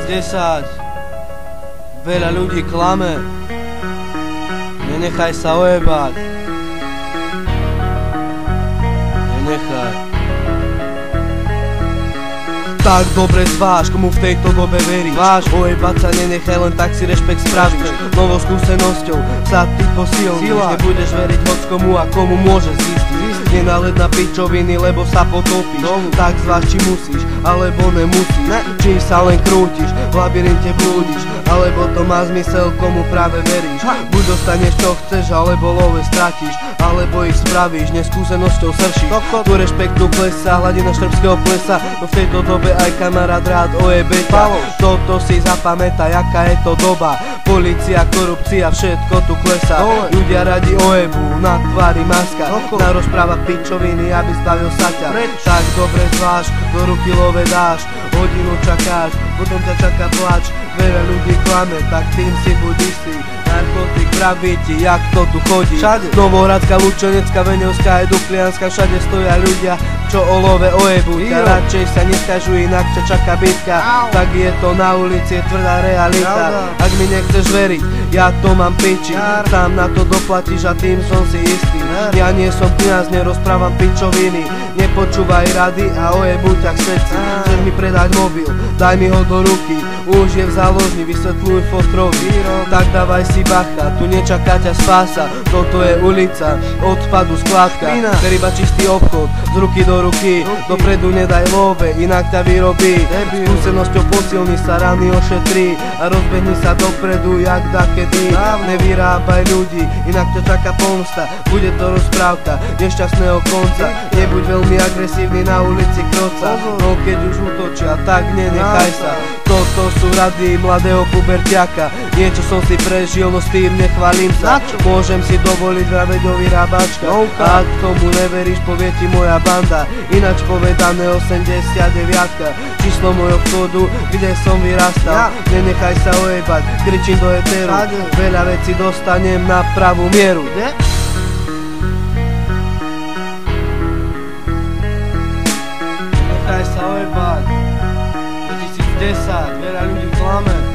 2010 veľa ľudí klame. Nenechaj sa ojebať. Nenechaj. Tak dobre zváž, komu v tejto dobe veríš. Ojebať sa nenechaj, len tak si rešpekt spravíš. Novou skúsenosťou sa ty posilníš. Nebudeš veriť hoď komu a komu môžeš zistiť. Nenaled na pičoviny, lebo sa potopíš. Tak zváž, či musíš, alebo nemusíš. Či sa len krútiš, v labyrinte blúdiš, alebo to má zmysel, komu práve veríš. Buď dostaneš čo chceš, alebo love stratíš, alebo ich spravíš, neskúsenosťou sršíš. Tu rešpektu klesá, hladina štrbského plesa, no v tejto dobe aj kamarát rád ojebe ťa. Toto si zapamätaj, aká je to doba. Polícia, korupcia, všetko tu klesá. Ľudia radi ojebu, na tvári maska. Na rozpráva pičoviny, aby stavil sa ťa. Tak dobre zváž, do ruky love dáš. Hodinu čakáš, potom ťa čaká plač. Veľa ľudí klame, tak tým si buď istý. Narkotik praví ti, jak to tu chodí. Novohradská, Lučenecká, Veňovská, Duklianská, všade stoja ľudia, čo o love ojebu ťa. Radšej sa neskážu, inak ťa čaká bitka. Tak je to na ulici, je tvrdá realita. Ak mi nechceš veriť, ja to mám piči. Sám na to doplatíš a tým som si istý. Ja nie som kňaz, nerozprávam pičoviny. Nepočúvaj rady a ojebu ťa k srdci. Chceš mi predať mobil, daj mi ho do ruky. Už je v záložni, vysvetľuj fotrovi. Tak dávaj si bacha, tu nečaká ťa spása. Toto je ulica, odpadu skladka. Iba čistý obchod, z ruky do ruky. Dopredu nedaj love, inak ťa vyrobí. Skúsenosťou posilni sa, rany ošetrí. A rozbehni sa dopredu, jak dakedy. Nevyrábaj ľudí, inak ťa čaká pomsta. Bude to rozprávka nešťastného konca. Nebuď veľmi agresívny na ulici kroca. No keď už útočia, tak nenechaj sa. Toto sú rady mladého puberťaka. Niečo som si prežil, no s tým nechválim sa. Môžem si dovoliť vraveť o vyrábačka. A ak tomu neveríš, povie ti moja banda. Ináč povedané 89. Číslo mojho vchodu, kde som vyrastal. Nenechaj sa ojebať, kričím do eteru. Veľa vecí dostanem na pravú mieru. Nenechaj sa ojebať. 2010, veľa ľudí klame.